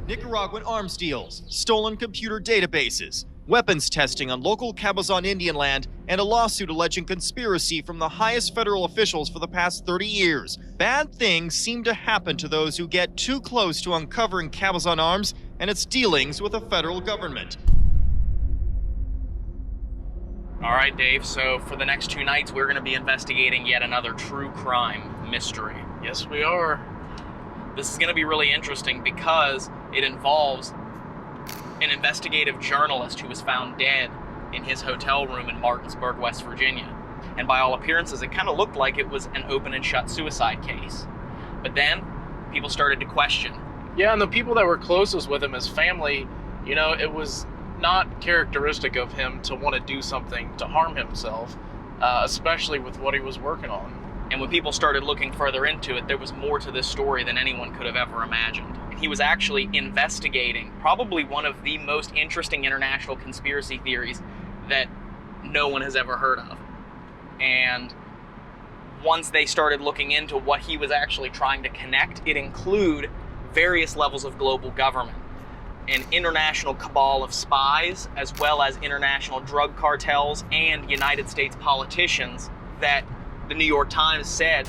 Nicaraguan arms deals, stolen computer databases, weapons testing on local Cabazon Indian land, and a lawsuit alleging conspiracy from the highest federal officials for the past 30 years. Bad things seem to happen to those who get too close to uncovering Cabazon Arms and its dealings with the federal government. All right, Dave, so for the next 2 nights, we're going to be investigating yet another true crime mystery. Yes, we are. This is going to be really interesting because it involves an investigative journalist who was found dead in his hotel room in Martinsburg, West Virginia. And by all appearances, it kind of looked like it was an open and shut suicide case. But then people started to question. Yeah, and the people that were closest with him, his family, you know, it was not characteristic of him to want to do something to harm himself, especially with what he was working on. And when people started looking further into it, there was more to this story than anyone could have ever imagined. He was actually investigating probably one of the most interesting international conspiracy theories that no one has ever heard of. And once they started looking into what he was actually trying to connect, it included various levels of global government, an international cabal of spies, as well as international drug cartels and United States politicians that the New York Times said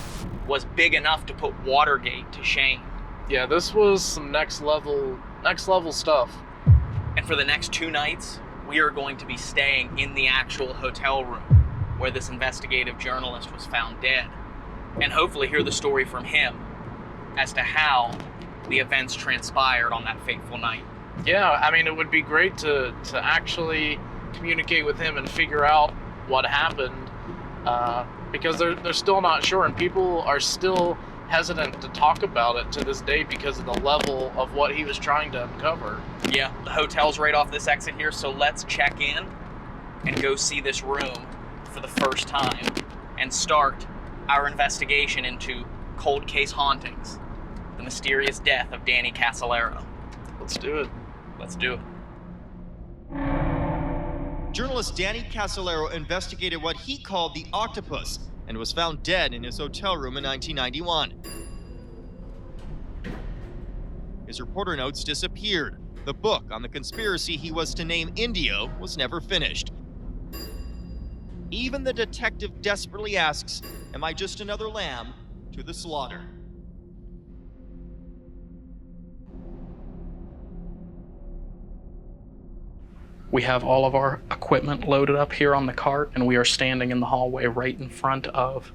was big enough to put Watergate to shame. Yeah, this was some next level stuff. And for the next 2 nights, we are going to be staying in the actual hotel room where this investigative journalist was found dead, and hopefully hear the story from him as to how the events transpired on that fateful night. Yeah, I mean, it would be great to actually communicate with him and figure out what happened, because they're still not sure, and people are still hesitant to talk about it to this day because of the level of what he was trying to uncover. Yeah, the hotel's right off this exit here, so let's check in and go see this room for the first time and start our investigation into cold case hauntings, the mysterious death of Danny Casolaro. Let's do it. Let's do it. Journalist Danny Casolaro investigated what he called the Octopus and was found dead in his hotel room in 1991. His reporter notes disappeared. The book on the conspiracy he was to name Indio was never finished. Even the detective desperately asks, "Am I just another lamb to the slaughter?" We have all of our equipment loaded up here on the cart, and we are standing in the hallway right in front of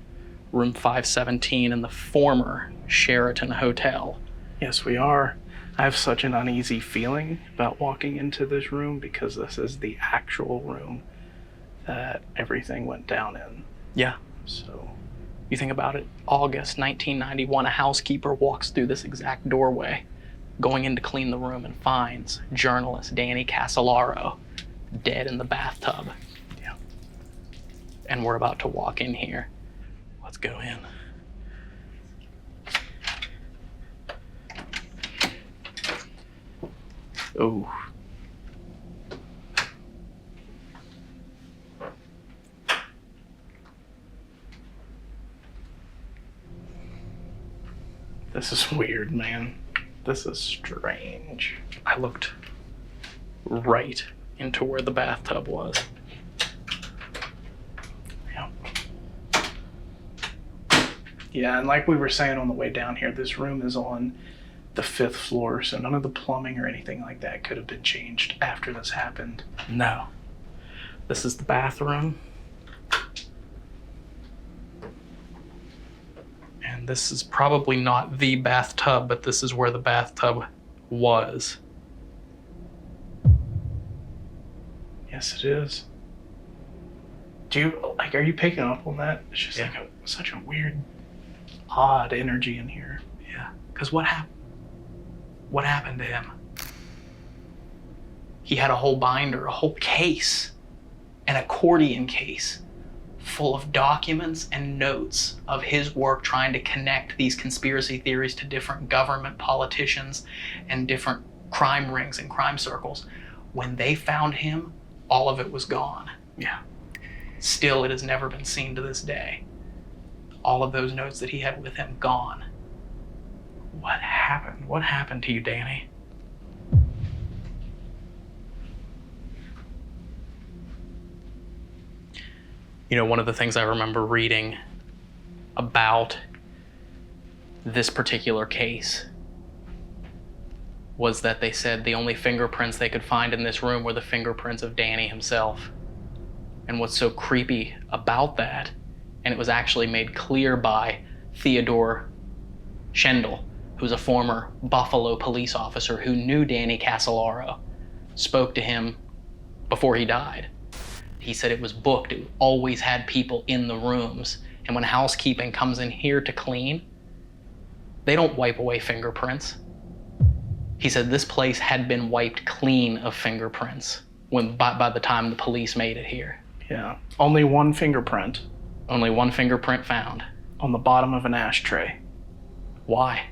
room 517 in the former Sheraton Hotel. Yes, we are. I have such an uneasy feeling about walking into this room because this is the actual room that everything went down in. Yeah. So, You think about it, August 1991, a housekeeper walks through this exact doorway, going in to clean the room, and finds journalist Danny Casolaro dead in the bathtub. yeah. And we're about to walk in here. Let's go in. Oh. This is weird, man. This is strange. I looked right into where the bathtub was. Yeah, and like we were saying on the way down here, this room is on the 5th floor, so none of the plumbing or anything like that could have been changed after this happened. No. This is the bathroom. And this is probably not the bathtub, but this is where the bathtub was. Yes, it is. Are you picking up on that? It's just Yeah. like such a weird, odd energy in here. Yeah, because what happened? What happened to him? He had a whole binder, a whole case, an accordion case full of documents and notes of his work trying to connect these conspiracy theories to different government politicians and different crime rings and crime circles. When they found him, all of it was gone. Yeah. Still, it has never been seen to this day. All of those notes that he had with him, gone. What happened? What happened to you, Danny? You know, one of the things I remember reading about this particular case was that they said the only fingerprints they could find in this room were the fingerprints of Danny himself. And what's so creepy about that, and it was actually made clear by Theodore Schendel, who's a former Buffalo police officer who knew Danny Casolaro, spoke to him before he died. He said it was booked. It always had people in the rooms. And when housekeeping comes in here to clean, they don't wipe away fingerprints. He said this place had been wiped clean of fingerprints by the time the police made it here. Yeah. Only one fingerprint. Only one fingerprint found. On the bottom of an ashtray. Why?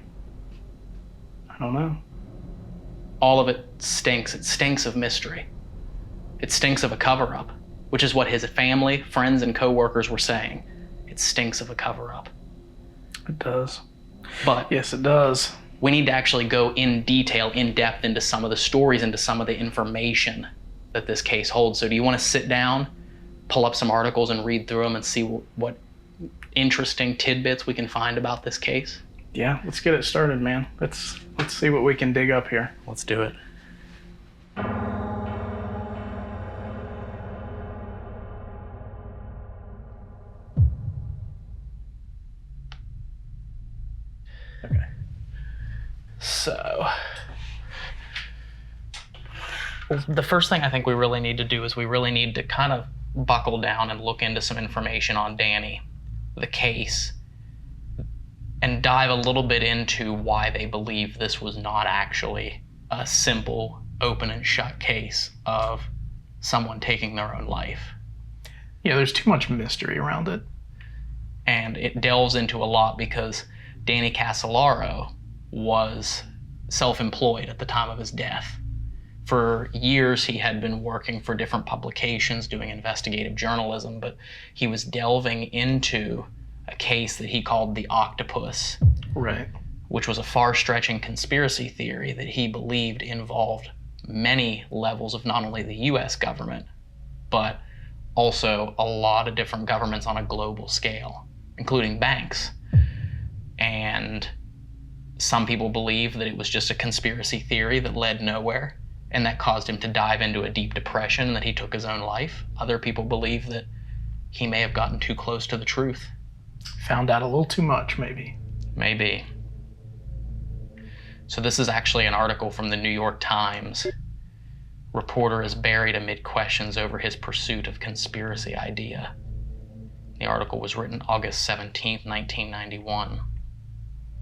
I don't know. All of it stinks. It stinks of mystery. It stinks of a cover-up, which is what his family, friends, and co-workers were saying. It stinks of a cover-up. It does. But yes, it does. We need to actually go in detail, in depth, into some of the stories, into some of the information that this case holds. So do you want to sit down, pull up some articles and read through them and see what interesting tidbits we can find about this case? Yeah, let's get it started, man. Let's see what we can dig up here. Let's do it. Okay. So, the first thing I think we really need to do is we really need to kind of buckle down and look into some information on Danny, the case, and dive a little bit into why they believe this was not actually a simple open and shut case of someone taking their own life. Yeah, there's too much mystery around it. And it delves into a lot because Danny Casolaro was self-employed at the time of his death. For years, he had been working for different publications, doing investigative journalism, but he was delving into a case that he called the Octopus, right, which was a far-stretching conspiracy theory that he believed involved many levels of not only the US government, but also a lot of different governments on a global scale, including banks. And some people believe that it was just a conspiracy theory that led nowhere, and that caused him to dive into a deep depression and that he took his own life. Other people believe that he may have gotten too close to the truth. Found out a little too much, maybe. Maybe. So this is actually an article from the New York Times. Reporter is buried amid questions over his pursuit of conspiracy idea. The article was written August 17th, 1991.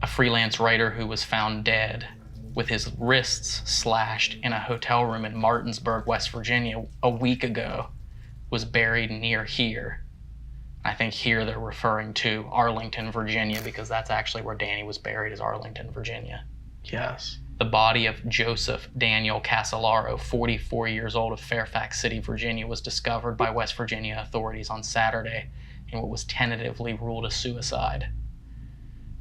A freelance writer who was found dead with his wrists slashed in a hotel room in Martinsburg, West Virginia a week ago was buried near here. I think here they're referring to Arlington, Virginia, because that's actually where Danny was buried, is Arlington, Virginia. Yes. The body of Joseph Daniel Casolaro, 44 years old, of Fairfax City, Virginia, was discovered by West Virginia authorities on Saturday in what was tentatively ruled a suicide.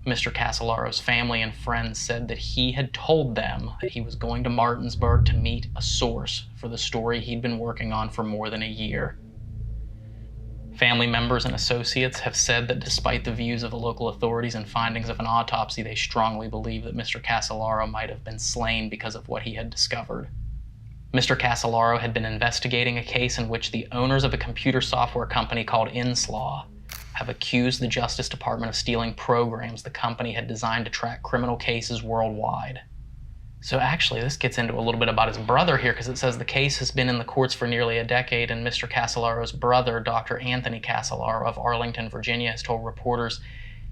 Mr. Casolaro's family and friends said that he had told them that he was going to Martinsburg to meet a source for the story he'd been working on for more than a year. Family members and associates have said that despite the views of the local authorities and findings of an autopsy, they strongly believe that Mr. Casolaro might have been slain because of what he had discovered. Mr. Casolaro had been investigating a case in which the owners of a computer software company called Inslaw have accused the Justice Department of stealing programs the company had designed to track criminal cases worldwide. So actually, this gets into a little bit about his brother here, because it says the case has been in the courts for nearly a decade, and Mr. Casolaro's brother, Dr. Anthony Casolaro of Arlington, Virginia, has told reporters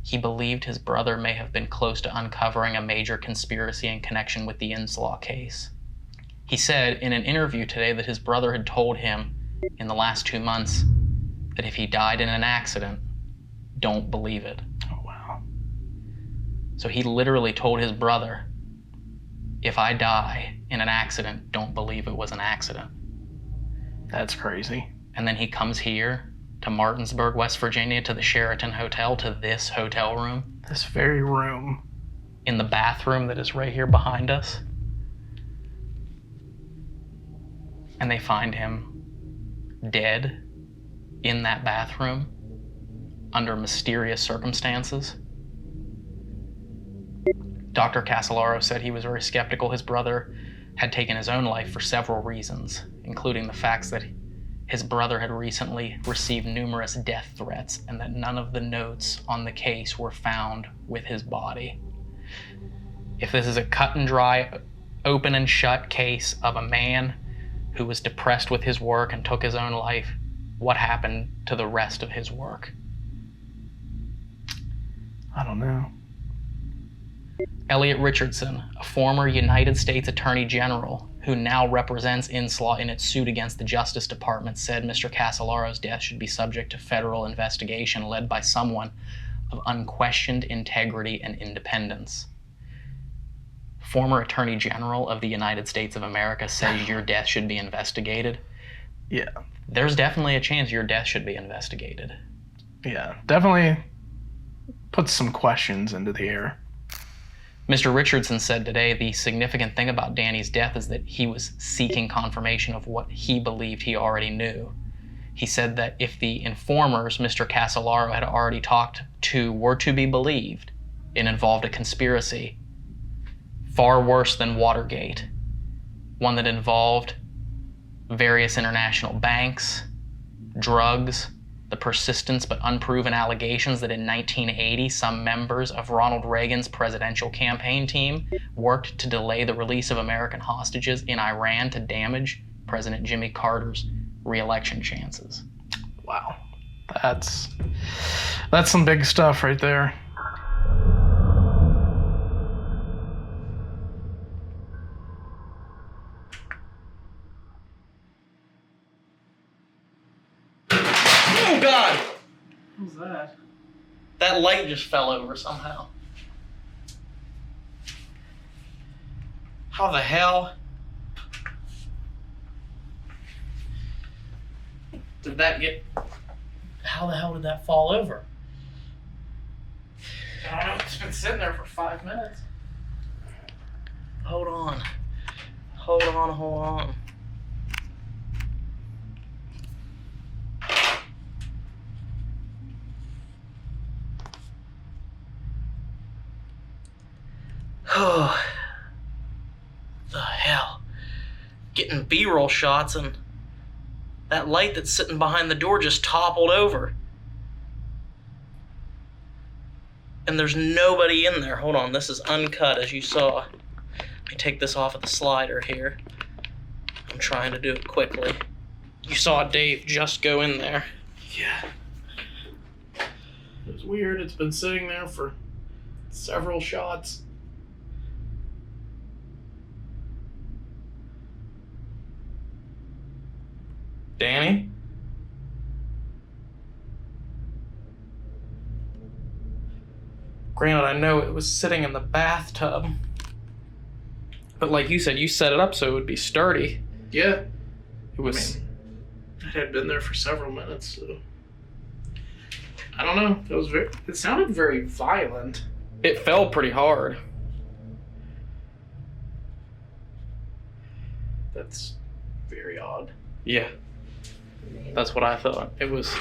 he believed his brother may have been close to uncovering a major conspiracy in connection with the Inslaw case. He said in an interview today that his brother had told him in the last 2 months that if he died in an accident, don't believe it. Oh, wow. So he literally told his brother, if I die in an accident, don't believe it was an accident. That's crazy. And then he comes here to Martinsburg, West Virginia, to the Sheraton Hotel, to this hotel room. This very room. In the bathroom that is right here behind us. And they find him dead in that bathroom under mysterious circumstances. Dr. Casolaro said he was very skeptical his brother had taken his own life for several reasons, including the facts that his brother had recently received numerous death threats and that none of the notes on the case were found with his body. If this is a cut and dry, open and shut case of a man who was depressed with his work and took his own life, what happened to the rest of his work? I don't know. Elliot Richardson, a former United States Attorney General who now represents Inslaw in its suit against the Justice Department, said Mr. Casolaro's death should be subject to federal investigation led by someone of unquestioned integrity and independence. Former Attorney General of the United States of America says your death should be investigated. Yeah. There's definitely a chance your death should be investigated. Yeah, definitely puts some questions into the air. Mr. Richardson said today the significant thing about Danny's death is that he was seeking confirmation of what he believed he already knew. He said that if the informers Mr. Casolaro had already talked to were to be believed, it involved a conspiracy far worse than Watergate, one that involved various international banks, drugs, the persistence but unproven allegations that in 1980 some members of Ronald Reagan's presidential campaign team worked to delay the release of American hostages in Iran to damage President Jimmy Carter's re-election chances. Wow. That's some big stuff right there. Oh God! What was that? That light just fell over somehow. How the hell did that get... How the hell did that fall over? I don't know. It's been sitting there for 5 minutes. Hold on. Hold on. Oh, the hell. Getting B-roll shots and that light that's sitting behind the door just toppled over. And there's nobody in there. Hold on, this is uncut as you saw. Let me take this off of the slider here. I'm trying to do it quickly. You saw Dave just go in there. Yeah. It was weird. It's been sitting there for several shots. Danny? Granted, I know it was sitting in the bathtub. But like you said, you set it up so it would be sturdy. Yeah. It was... It had been there for several minutes, so... I don't know. It sounded very violent. It fell pretty hard. That's very odd. Yeah. That's what I thought. It was...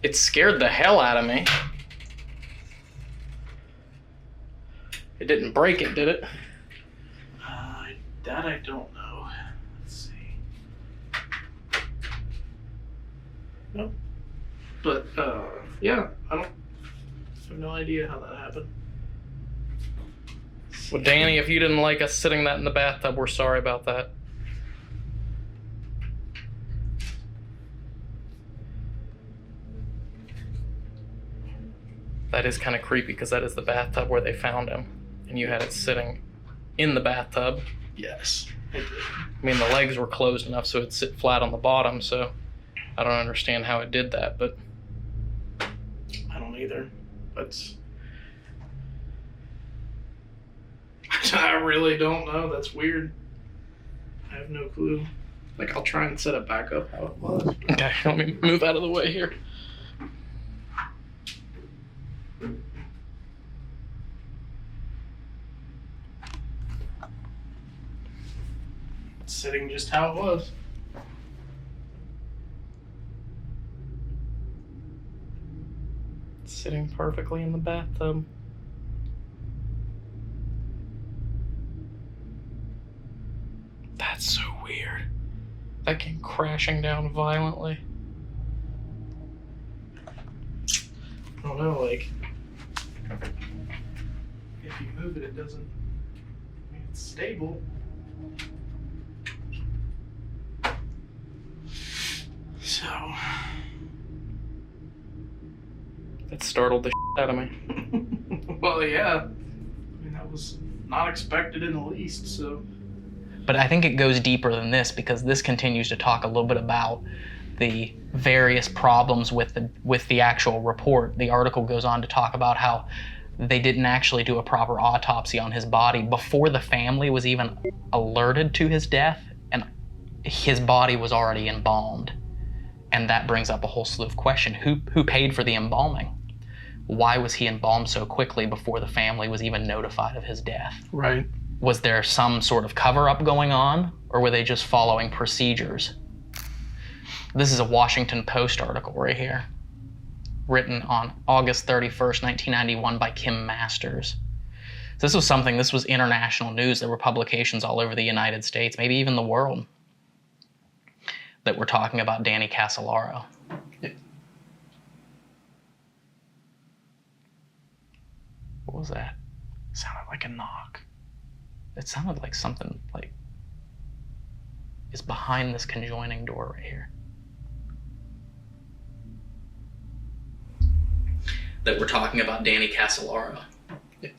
It scared the hell out of me. It didn't break it, did it? That I don't know. Let's see. Nope. But, yeah, I have no idea how that happened. Well, Danny, if you didn't like us sitting that in the bathtub, we're sorry about that. That is kind of creepy because that is the bathtub where they found him. And you had it sitting in the bathtub. Yes, I did. I mean, the legs were closed enough so it'd sit flat on the bottom, so I don't understand how it did that, but... I don't either. That's... I really don't know. That's weird. I have no clue. Like, I'll try and set it back up how it was. Okay, let me move out of the way here. sitting just how it was. Sitting perfectly in the bathtub. That's so weird. That came crashing down violently. I don't know, like, if you move it, it doesn't, I mean, it's stable. So, That startled the shit out of me. well, yeah. I mean, that was not expected in the least, so. But I think it goes deeper than this, because this continues to talk a little bit about the various problems with the actual report. The article goes on to talk about how they didn't actually do a proper autopsy on his body before the family was even alerted to his death, and his body was already embalmed. And that brings up a whole slew of questions. Who paid for the embalming? Why was he embalmed so quickly before the family was even notified of his death? Right. Was there some sort of cover-up going on, or were they just following procedures? This is a Washington Post article right here, written on August 31st, 1991 by Kim Masters. So this was international news. There were publications all over the United States, maybe even the world, that were talking about Danny Casolaro. What was that? It sounded like a knock. It sounded like something like is behind this conjoining door right here. That we're talking about Danny Casolaro. Yeah.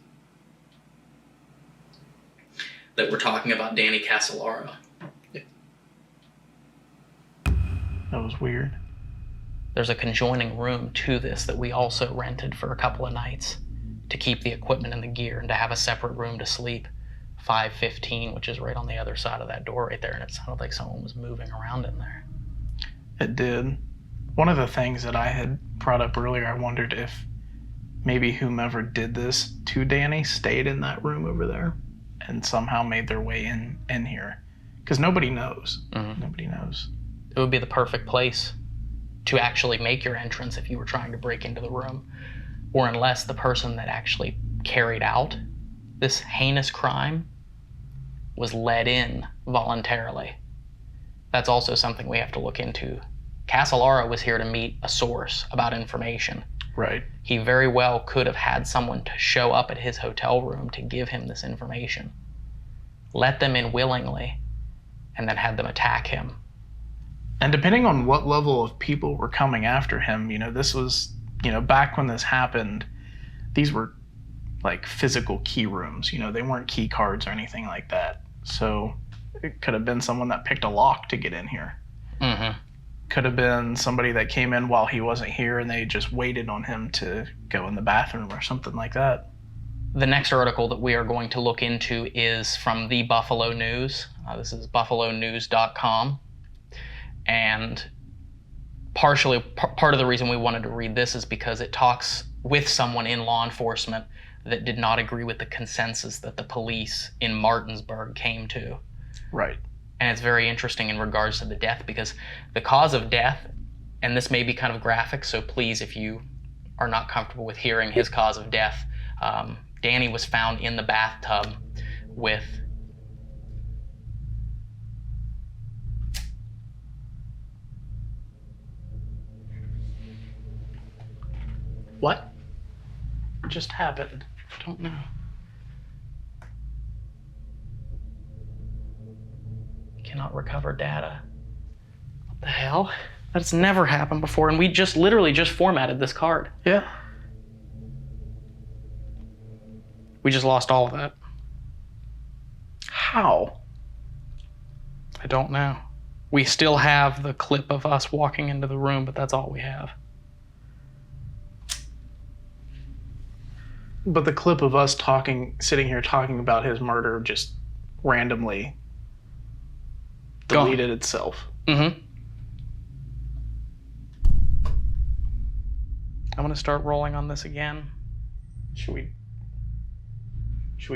That we're talking about Danny Casolaro. Yeah. That was weird. There's a conjoining room to this that we also rented for a couple of nights to keep the equipment and the gear and to have a separate room to sleep. 515, which is right on the other side of that door right there, and it sounded like someone was moving around in there. It did. One of the things that I had brought up earlier, I wondered if maybe whomever did this to Danny stayed in that room over there and somehow made their way in here. Because nobody knows. Mm-hmm. Nobody knows. It would be the perfect place to actually make your entrance if you were trying to break into the room, or unless the person that actually carried out this heinous crime was let in voluntarily. That's also something we have to look into. Casolaro was here to meet a source about information. Right. He very well could have had someone to show up at his hotel room to give him this information, let them in willingly, and then had them attack him. And depending on what level of people were coming after him, this was, back when this happened, these were like physical key rooms. They weren't key cards or anything like that. So it could have been someone that picked a lock to get in here. Mm-hmm. Could have been somebody that came in while he wasn't here and they just waited on him to go in the bathroom or something like that. The next article that we are going to look into is from the Buffalo News. This is buffalonews.com. And part of the reason we wanted to read this is because it talks with someone in law enforcement that did not agree with the consensus that the police in Martinsburg came to. Right. And it's very interesting in regards to the death, because the cause of death, and this may be kind of graphic, so please, if you are not comfortable with hearing his cause of death, Danny was found in the bathtub with What just happened? I don't know. Cannot recover data. What the hell? That's never happened before, and we literally just formatted this card. Yeah. We just lost all of that. How? I don't know. We still have the clip of us walking into the room, but that's all we have. But the clip of us sitting here talking about his murder just randomly deleted itself. Mm-hmm. I'm gonna start rolling on this again. Should we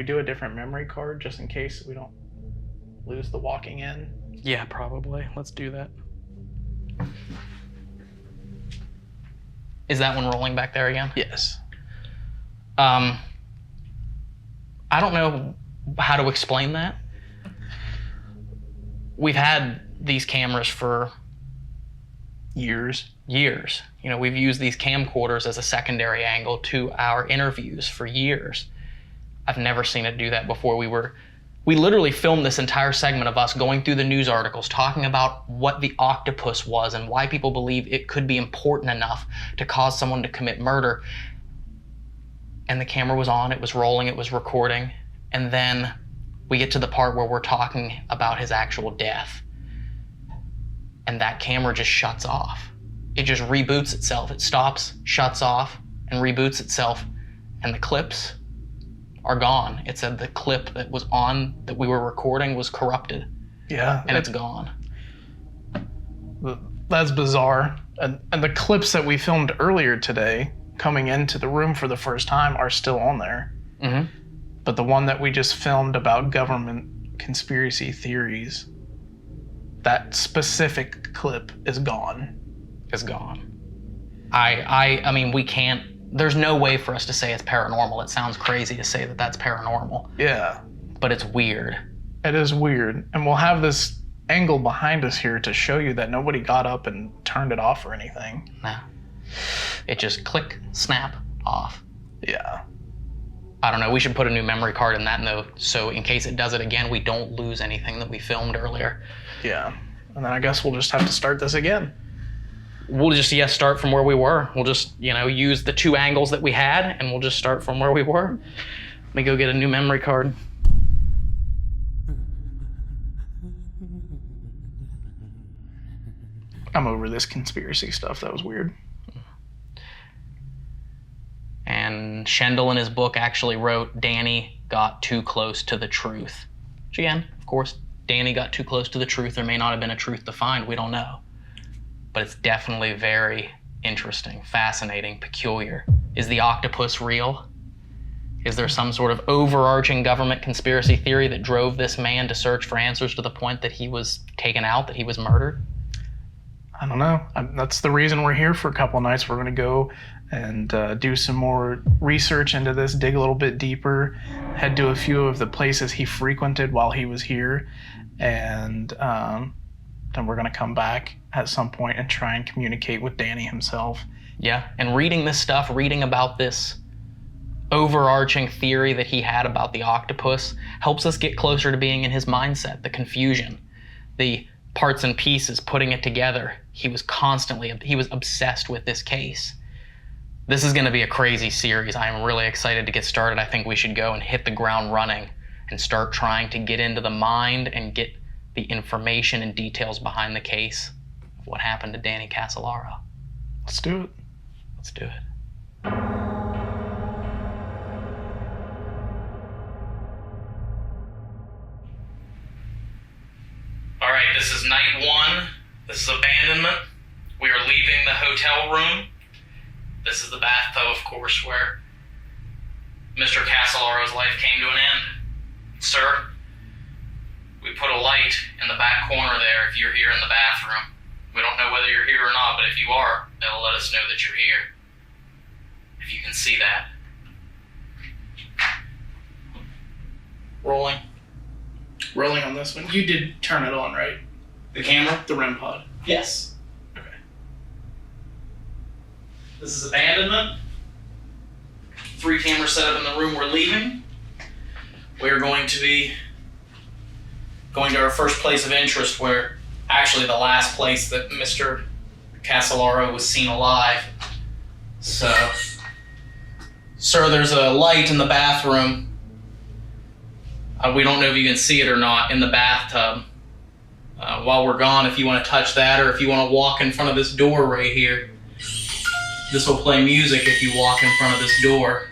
do a different memory card just in case we don't lose the walking in? Yeah, probably. Let's do that. Is that one rolling back there again? Yes. I don't know how to explain that. We've had these cameras for Years. years. We've used these camcorders as a secondary angle to our interviews for years. I've never seen it do that before. We literally filmed this entire segment of us going through the news articles, talking about what the octopus was and why people believe it could be important enough to cause someone to commit murder. And the camera was on, it was rolling, it was recording. And then we get to the part where we're talking about his actual death. And that camera just shuts off. It just reboots itself. It stops, shuts off, and reboots itself. And the clips are gone. It said the clip that was on, that we were recording, was corrupted. Yeah. And it's gone. That's bizarre. And the clips that we filmed earlier today, coming into the room for the first time, are still on there. Mm-hmm. But the one that we just filmed about government conspiracy theories, that specific clip is gone. Is gone. I mean, we can't, there's no way for us to say it's paranormal. It sounds crazy to say that that's paranormal, Yeah. but it's weird. It is weird. And we'll have this angle behind us here to show you that nobody got up and turned it off or anything. No. It just click, snap, off. Yeah. I don't know, we should put a new memory card in that though, so in case it does it again, we don't lose anything that we filmed earlier. Yeah. And then I guess we'll just have to start this again. We'll just, start from where we were. We'll just, use the two angles that we had, and we'll just start from where we were. Let me go get a new memory card. I'm over this conspiracy stuff. That was weird. And Schendel in his book actually wrote, Danny got too close to the truth. Which again, of course, Danny got too close to the truth. There may not have been a truth to find. We don't know. But it's definitely very interesting, fascinating, peculiar. Is the octopus real? Is there some sort of overarching government conspiracy theory that drove this man to search for answers to the point that he was taken out, that he was murdered? I don't know. That's the reason we're here for a couple nights. We're going to go and do some more research into this, dig a little bit deeper, head to a few of the places he frequented while he was here, and then we're going to come back at some point and try and communicate with Danny himself. Yeah, and reading this stuff, reading about this overarching theory that he had about the octopus helps us get closer to being in his mindset, the confusion, the parts and pieces, putting it together. He was obsessed with this case. This is going to be a crazy series. I'm really excited to get started. I think we should go and hit the ground running and start trying to get into the mind and get the information and details behind the case of what happened to Danny Casolaro. Let's do it. Let's do it. All right, this is night one. This is abandonment. We are leaving the hotel room. This is the bathtub, of course, where Mr. Casolaro's life came to an end. Sir, we put a light in the back corner there if you're here in the bathroom. We don't know whether you're here or not, but if you are, that'll let us know that you're here. If you can see that. Rolling. Rolling on this one. You did turn it on, right? The camera? The REM pod. Yes. Okay. This is abandonment. 3 cameras set up in the room we're leaving. We're going to be going to our first place of interest, where actually the last place that Mr. Casolaro was seen alive. So, sir, there's a light in the bathroom. We don't know if you can see it or not in the bathtub. While we're gone, if you want to touch that, or if you want to walk in front of this door right here, this will play music if you walk in front of this door.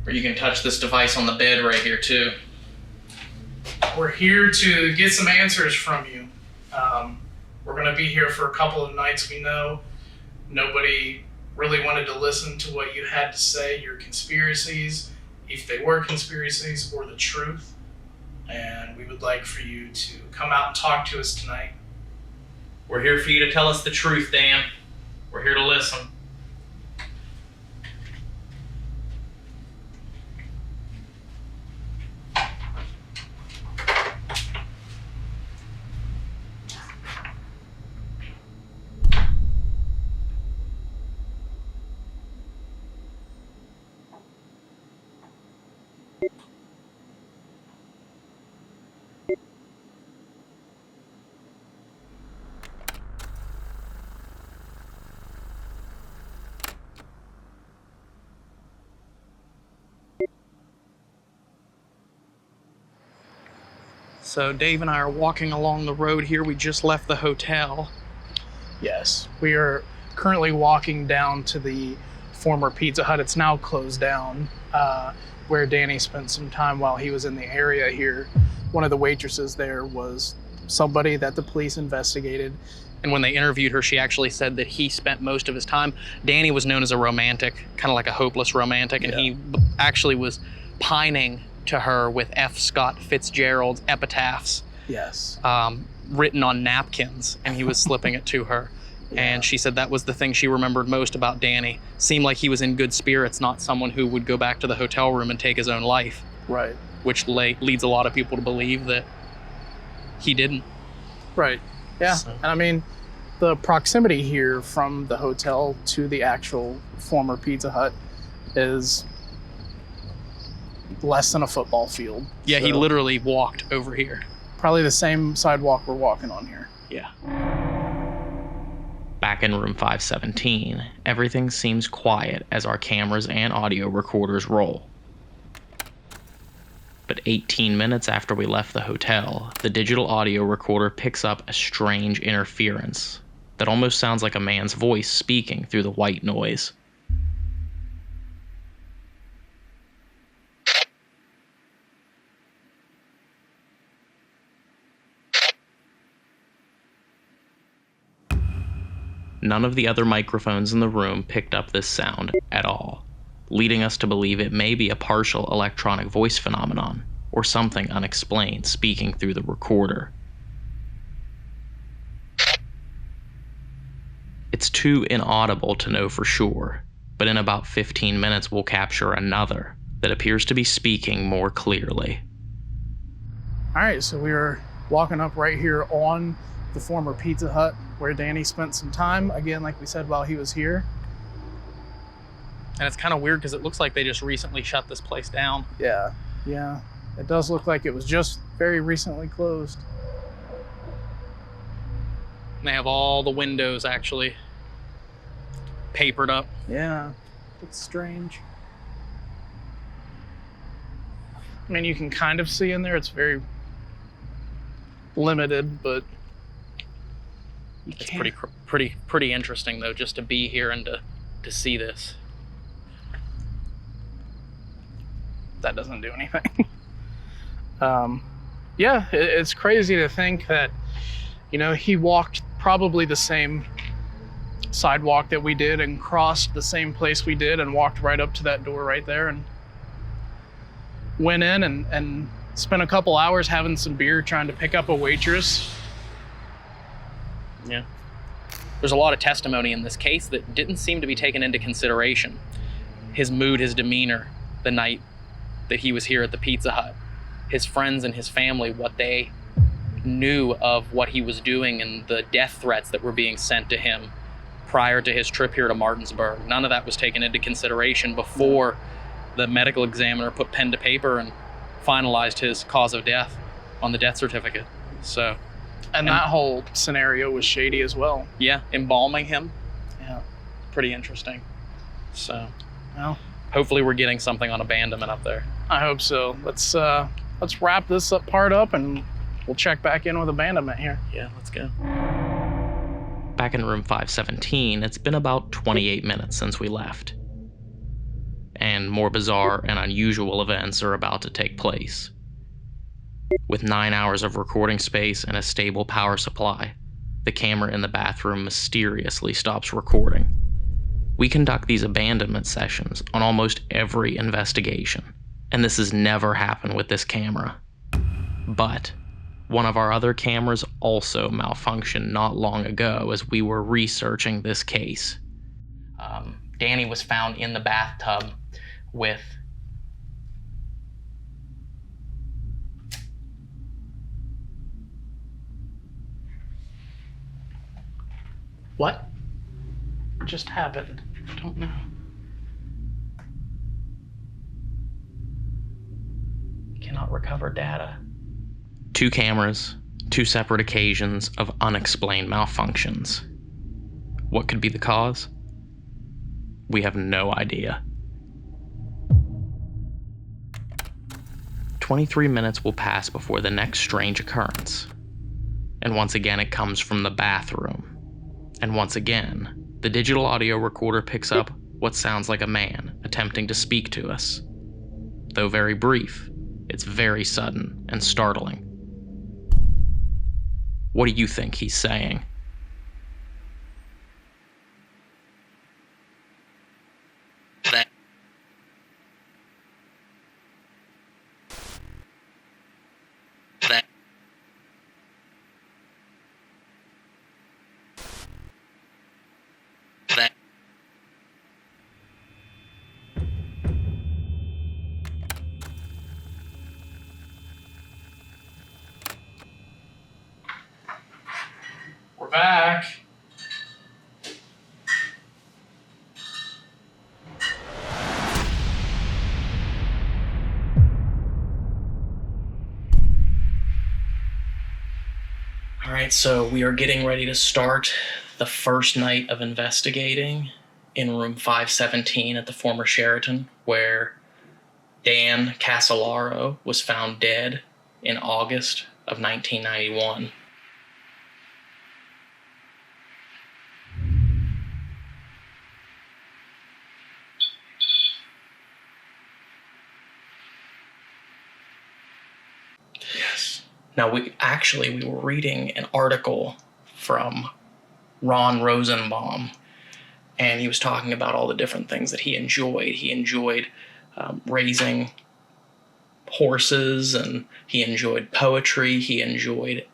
Or you can touch this device on the bed right here too. We're here to get some answers from you. We're going to be here for a couple of nights. We know nobody really wanted to listen to what you had to say, your conspiracies, if they were conspiracies or the truth. and we would like for you to come out and talk to us tonight. We're here for you to tell us the truth, Dan. We're here to listen. So Dave and I are walking along the road here. We just left the hotel. Yes, we are currently walking down to the former Pizza Hut. It's now closed down, where Danny spent some time while he was in the area here. One of the waitresses there was somebody that the police investigated. And when they interviewed her, she actually said that he spent most of his time. Danny was known as a romantic, kind of like a hopeless romantic, and he actually was pining to her with F. Scott Fitzgerald's epitaphs. Yes. Written on napkins, and he was slipping it to her. And she said that was the thing she remembered most about Danny. Seemed like he was in good spirits, not someone who would go back to the hotel room and take his own life. Right. Which leads a lot of people to believe that he didn't. Right. Yeah. So. And I mean, the proximity here from the hotel to the actual former Pizza Hut is less than a football field. Yeah, he literally walked over here. Probably the same sidewalk we're walking on here. Yeah. Back in room 517, everything seems quiet as our cameras and audio recorders roll. But 18 minutes after we left the hotel, the digital audio recorder picks up a strange interference that almost sounds like a man's voice speaking through the white noise. None of the other microphones in the room picked up this sound at all, leading us to believe it may be a partial electronic voice phenomenon, or something unexplained speaking through the recorder. It's too inaudible to know for sure, but in about 15 minutes we'll capture another that appears to be speaking more clearly. Alright, so we were walking up right here on the former Pizza Hut where Danny spent some time, again, like we said, while he was here. And it's kind of weird because it looks like they just recently shut this place down. Yeah. It does look like it was just very recently closed. They have all the windows actually papered up. Yeah, it's strange. I mean, you can kind of see in there, it's very limited, but It's pretty interesting though, just to be here and to see this. That doesn't do anything. Yeah, it's crazy to think that, he walked probably the same sidewalk that we did and crossed the same place we did and walked right up to that door right there and went in and spent a couple hours having some beer trying to pick up a waitress. Yeah. There's a lot of testimony in this case that didn't seem to be taken into consideration. His mood, his demeanor, the night that he was here at the Pizza Hut, his friends and his family, what they knew of what he was doing and the death threats that were being sent to him prior to his trip here to Martinsburg. None of that was taken into consideration before the medical examiner put pen to paper and finalized his cause of death on the death certificate. And that whole scenario was shady as well. Yeah, embalming him. Yeah. Pretty interesting. So, well, hopefully we're getting something on abandonment up there. I hope so. Let's wrap this part up and we'll check back in with abandonment here. Yeah, let's go. Back in room 517, it's been about 28 minutes since we left. And more bizarre and unusual events are about to take place. With 9 hours of recording space and a stable power supply, the camera in the bathroom mysteriously stops recording. We conduct these abandonment sessions on almost every investigation, and this has never happened with this camera. But one of our other cameras also malfunctioned not long ago as we were researching this case. Danny was found in the bathtub with what just happened? I don't know. Cannot recover data. 2 cameras, 2 separate occasions of unexplained malfunctions. What could be the cause? We have no idea. 23 minutes will pass before the next strange occurrence. And once again, it comes from the bathroom. And once again, the digital audio recorder picks up what sounds like a man attempting to speak to us. Though very brief, it's very sudden and startling. What do you think he's saying? We're back. All right, so we are getting ready to start the first night of investigating in room 517 at the former Sheraton, where Dan Casolaro was found dead in August of 1991. Yes. Now, we were reading an article from Ron Rosenbaum, and he was talking about all the different things that he enjoyed. He enjoyed raising horses, and he enjoyed poetry. He enjoyed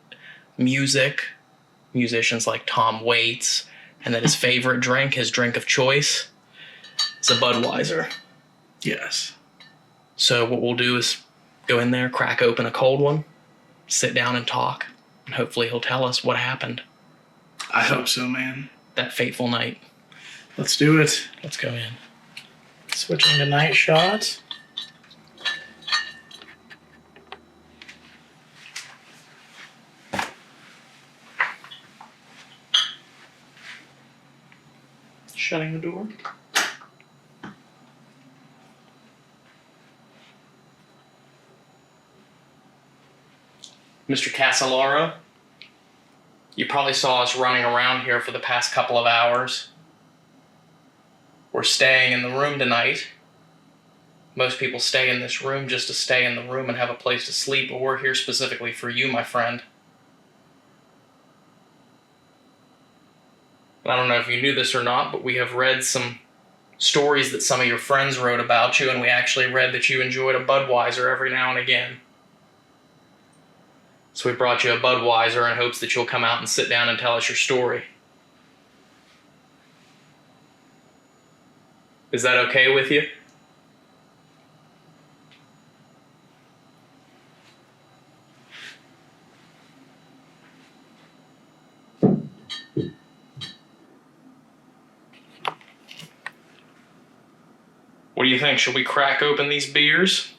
music, musicians like Tom Waits, and that his favorite drink, his drink of choice, is a Budweiser. Yes. So what we'll do is go in there, crack open a cold one, sit down and talk, and hopefully he'll tell us what happened I hope so, man. that fateful night. Let's do it. Let's go in. Switching to night shots. Shutting the door. Mr. Casolaro, you probably saw us running around here for the past couple of hours. We're staying in the room tonight. Most people stay in this room just to stay in the room and have a place to sleep, but we're here specifically for you, my friend. And I don't know if you knew this or not, but we have read some stories that some of your friends wrote about you, and we actually read that you enjoyed a Budweiser every now and again. So we brought you a Budweiser in hopes that you'll come out and sit down and tell us your story. Is that okay with you? What do you think? Should we crack open these beers?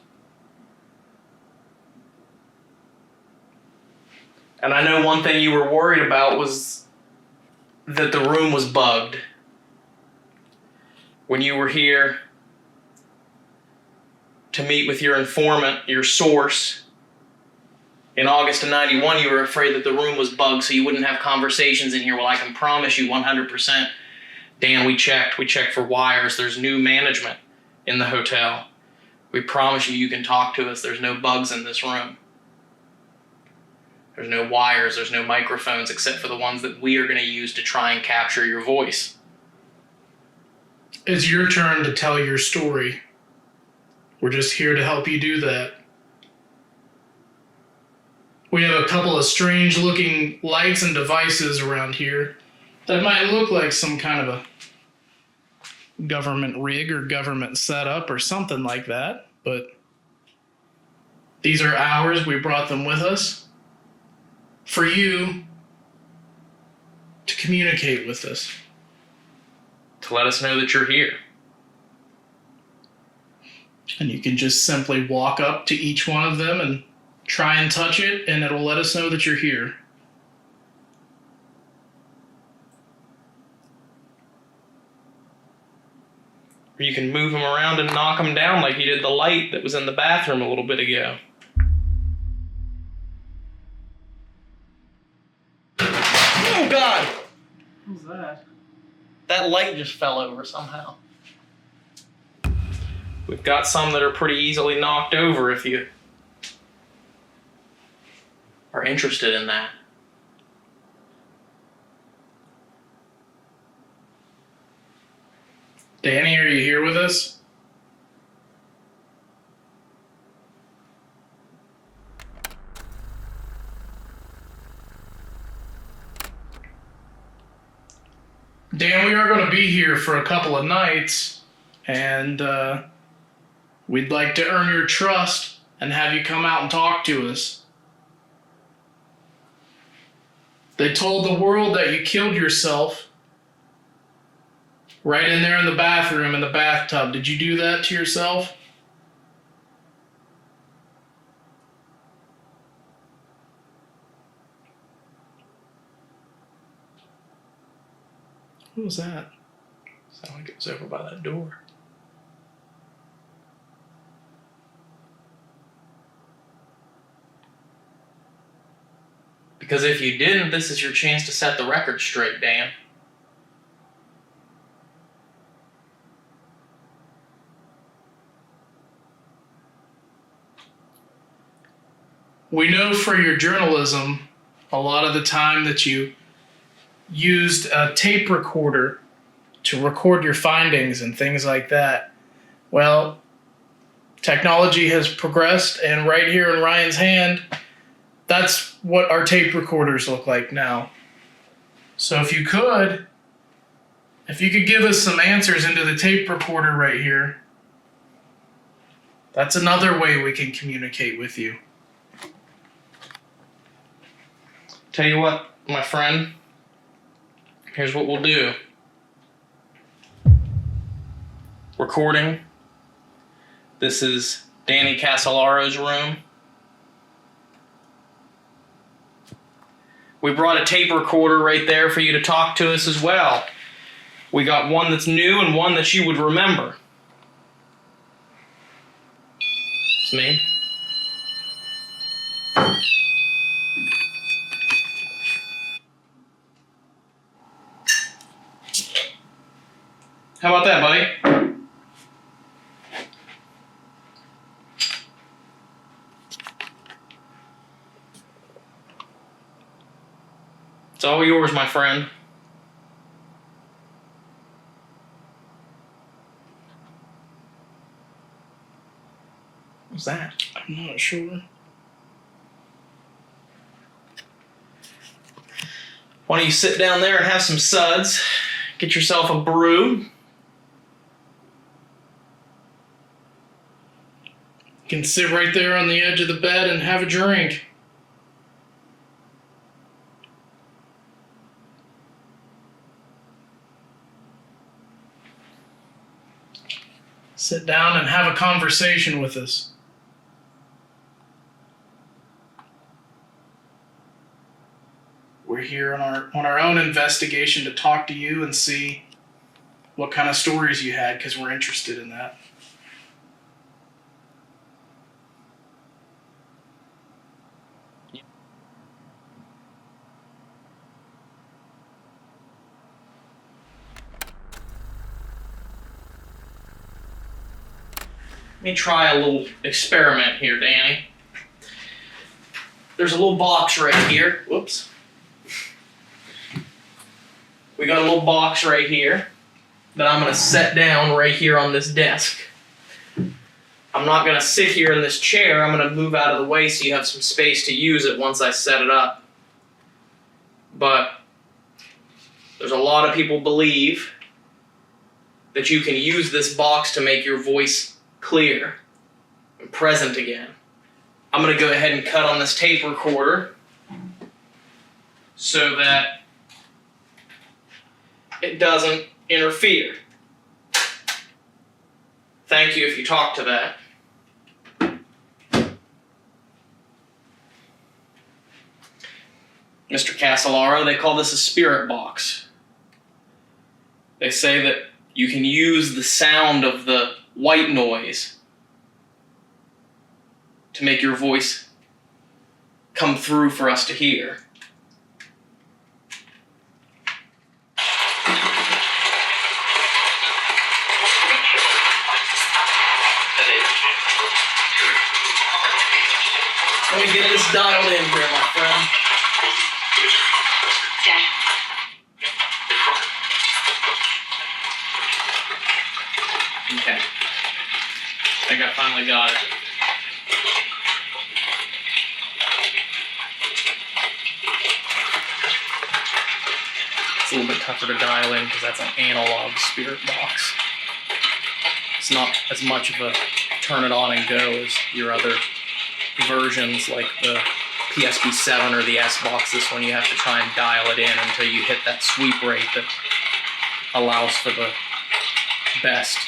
And I know one thing you were worried about was that the room was bugged. When you were here to meet with your informant, your source, in August of 91, you were afraid that the room was bugged so you wouldn't have conversations in here. Well, I can promise you 100%, Dan, we checked for wires. There's new management in the hotel. We promise you can talk to us. There's no bugs in this room. There's no wires, there's no microphones except for the ones that we are going to use to try and capture your voice. It's your turn to tell your story. We're just here to help you do that. We have a couple of strange looking lights and devices around here that might look like some kind of a government rig or government setup or something like that, but these are ours. We brought them with us for you to communicate with us. To let us know that you're here. And you can just simply walk up to each one of them and try and touch it, and it'll let us know that you're here. Or you can move them around and knock them down like you did the light that was in the bathroom a little bit ago. Oh, God! What was that? That light just fell over somehow. We've got some that are pretty easily knocked over if you are interested in that. Danny, are you here with us? Dan, we are going to be here for a couple of nights, and we'd like to earn your trust and have you come out and talk to us. They told the world that you killed yourself right in there in the bathroom, in the bathtub. Did you do that to yourself? What was that? Sounded like it was over by that door. Because if you didn't, this is your chance to set the record straight, Dan. We know for your journalism, a lot of the time that you used a tape recorder to record your findings and things like that. Well, technology has progressed, and right here in Ryan's hand, that's what our tape recorders look like now. So if you could give us some answers into the tape recorder right here, that's another way we can communicate with you. Tell you what, my friend, here's what we'll do. Recording. This is Danny Casolaro's room. We brought a tape recorder right there for you to talk to us as well. We got one that's new and one that you would remember. It's me. How about that, buddy? It's all yours, my friend. What's that? I'm not sure. Why don't you sit down there and have some suds? Get yourself a brew. You can sit right there on the edge of the bed and have a drink. Sit down and have a conversation with us. We're here on our own investigation to talk to you and see what kind of stories you had, because we're interested in that. Let me try a little experiment here, Danny. There's a little box right here. Whoops. We got a little box right here that I'm going to set down right here on this desk. I'm I'm not going to sit here in this chair. I'm going to move out of the way so you have some space to use it once I set it up. But there's a lot of people believe that you can use this box to make your voice clear and present again. I'm going to go ahead and cut on this tape recorder so that it doesn't interfere. Thank you if you talk to that. Mr. Casolaro, they call this a spirit box. They say that you can use the sound of the white noise to make your voice come through for us to hear. Let me get this dialed in here, my friend. Okay. I think I finally got it. It's a little bit tougher to dial in because that's an analog spirit box. It's not as much of a turn it on and go as your other versions like the PSP7 or the S-Box. This one you have to try and dial it in until you hit that sweep rate that allows for the best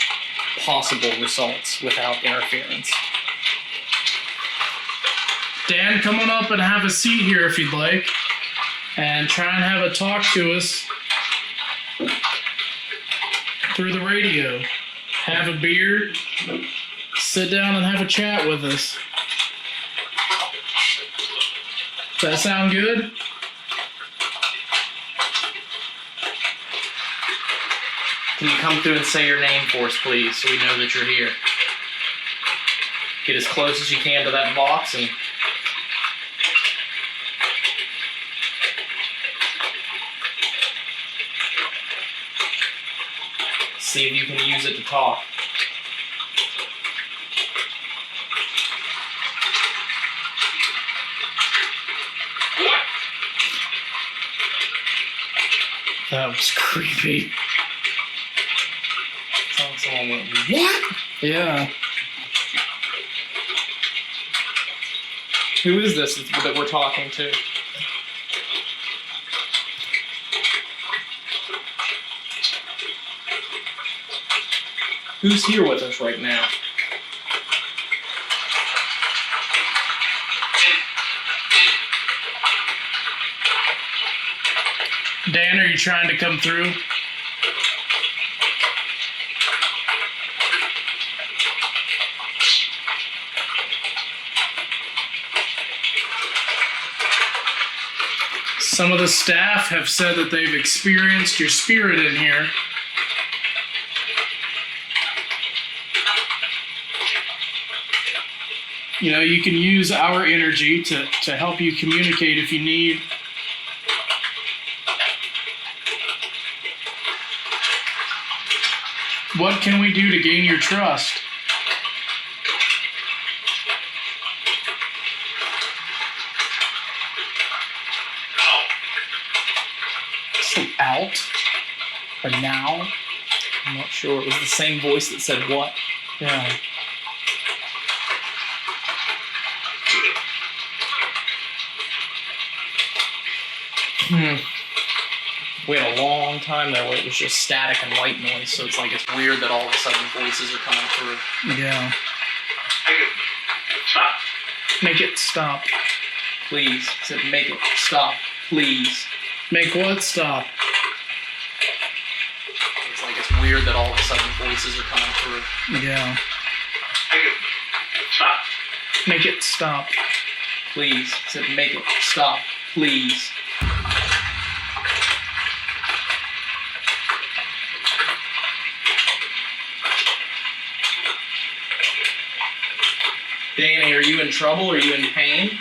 possible results without interference. Dan, come on up and have a seat here if you'd like, and try and have a talk to us through the radio. Have a beer, sit down and have a chat with us. Does that sound good? Can you come through and say your name for us, please, so we know that you're here? Get as close as you can to that box and see if you can use it to talk. That was creepy. Someone went, what? Yeah. Who is this that we're talking to? Who's here with us right now? Dan, are you trying to come through? Some of the staff have said that they've experienced your spirit in here. You know, you can use our energy to help you communicate if you need. What can we do to gain your trust? So out or now? I'm not sure. It was the same voice that said what? Yeah. We had a long time there where it was just static and white noise, so it's like it's weird that all of a sudden voices are coming through. Yeah. Make it stop. Please. I said make it stop. Please. Make what stop? It's like it's weird that all of a sudden voices are coming through. Yeah. Make it stop. Please. I said make it stop. Please. Danny, are you in trouble? Are you in pain?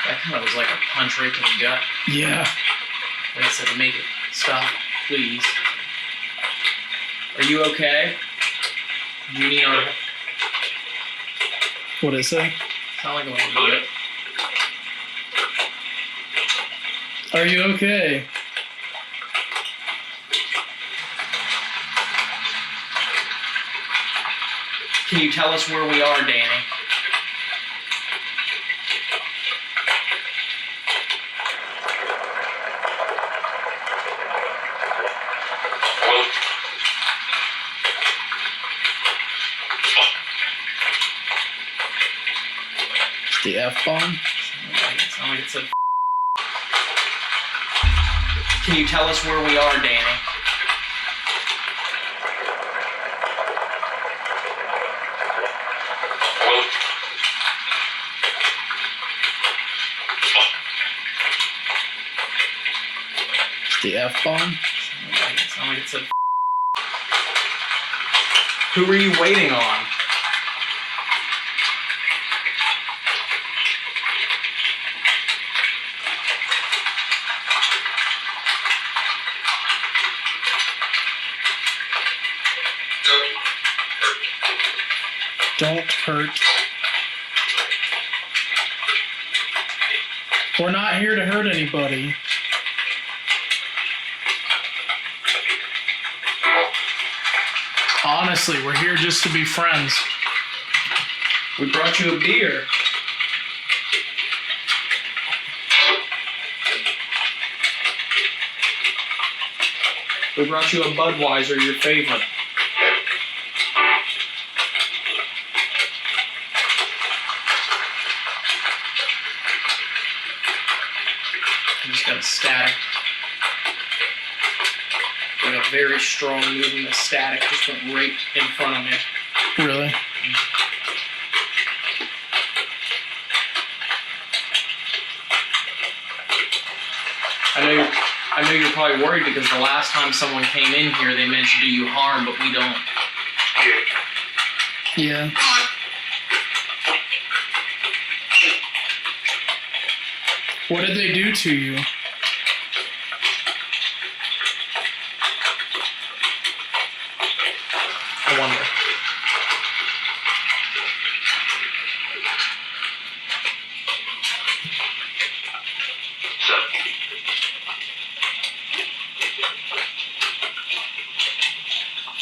That kind of was like a punch right to the gut. Yeah. Like I said, make it stop, please. Are you okay? Do you need our... What did it say? Sound like a little bit. Are you okay? Can you tell us where we are, Danny? The F-bomb? Sound like it said... Can you tell us where we are, Danny? The F-bomb? Sound like it said... Who are you waiting on? Don't hurt. We're not here to hurt anybody. Honestly, we're here just to be friends. We brought you a beer. We brought you a Budweiser, your favorite. I just got a static. Like a very strong movement of static just went right in front of me. Really? I know you're probably worried because the last time someone came in here, they meant to do you harm, but we don't. Yeah. What did they do to you? I wonder.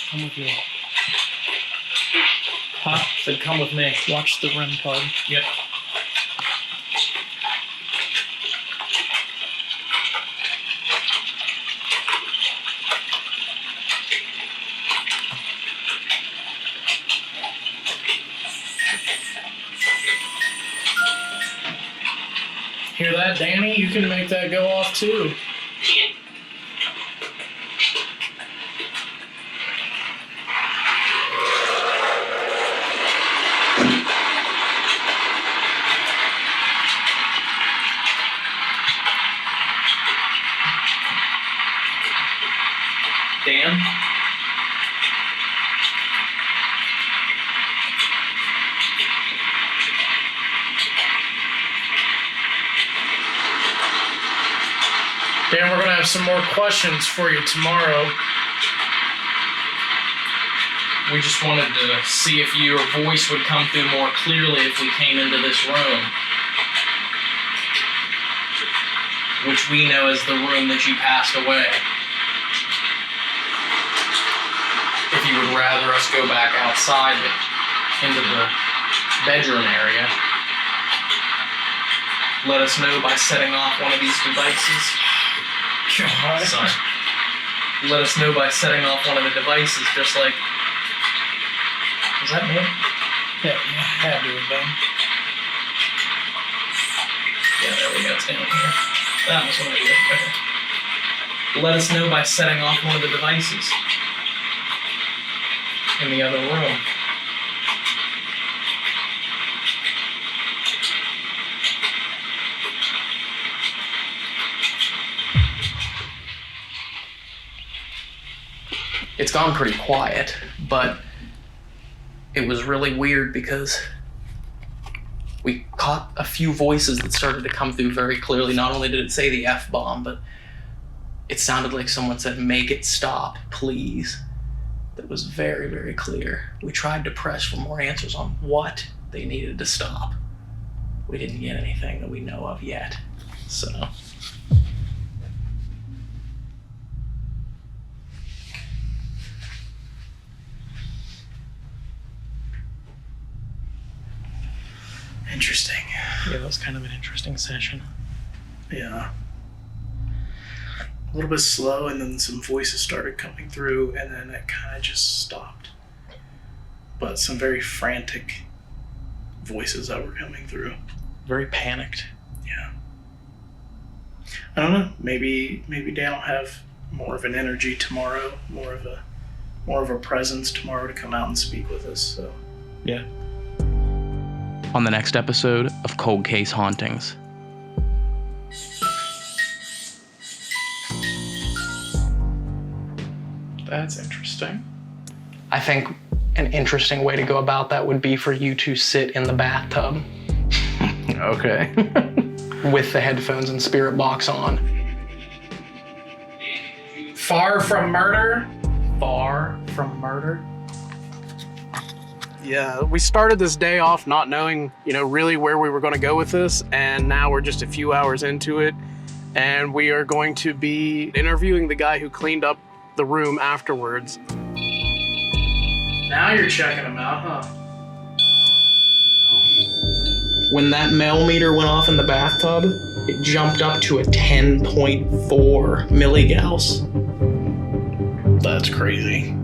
Come with me. Huh? Said come with me. Watch the REM pod. Yep. Hear that, Danny? You can make that go off too. Dan? Dan, we're gonna have some more questions for you tomorrow. We just wanted to see if your voice would come through more clearly if we came into this room. Which we know is the room that you passed away. If you would rather us go back outside into the bedroom area, let us know by setting off one of these devices. God. Sorry. Let us know by setting off one of the devices, just like... Was that me? Yeah, had to have been. Yeah, there we go, it's down here. That was what I did. Okay. Let us know by setting off one of the devices in the other room. It's gone pretty quiet, but it was really weird because we caught a few voices that started to come through very clearly. Not only did it say the F-bomb, but It sounded like someone said, "Make it stop, please." That was very, very clear. We tried to press for more answers on what they needed to stop. We didn't get anything that we know of yet, so. Interesting. Yeah, that was kind of an interesting session. Yeah. A little bit slow, and then some voices started coming through, and then it kind of just stopped. But some very frantic voices that were coming through. Very panicked. Yeah. I don't know. Maybe Dan will have more of an energy tomorrow, more of a presence tomorrow to come out and speak with us. So Yeah. On the next episode of Cold Case Hauntings. That's interesting. I think an interesting way to go about that would be for you to sit in the bathtub okay. with the headphones and spirit box on. Far from murder? Far from murder? Yeah, we started this day off not knowing, really where we were going to go with this, and now we're just a few hours into it, and we are going to be interviewing the guy who cleaned up the room afterwards. Now you're checking them out, huh? When that mel meter went off in the bathtub, it jumped up to a 10.4 milligauss. That's crazy.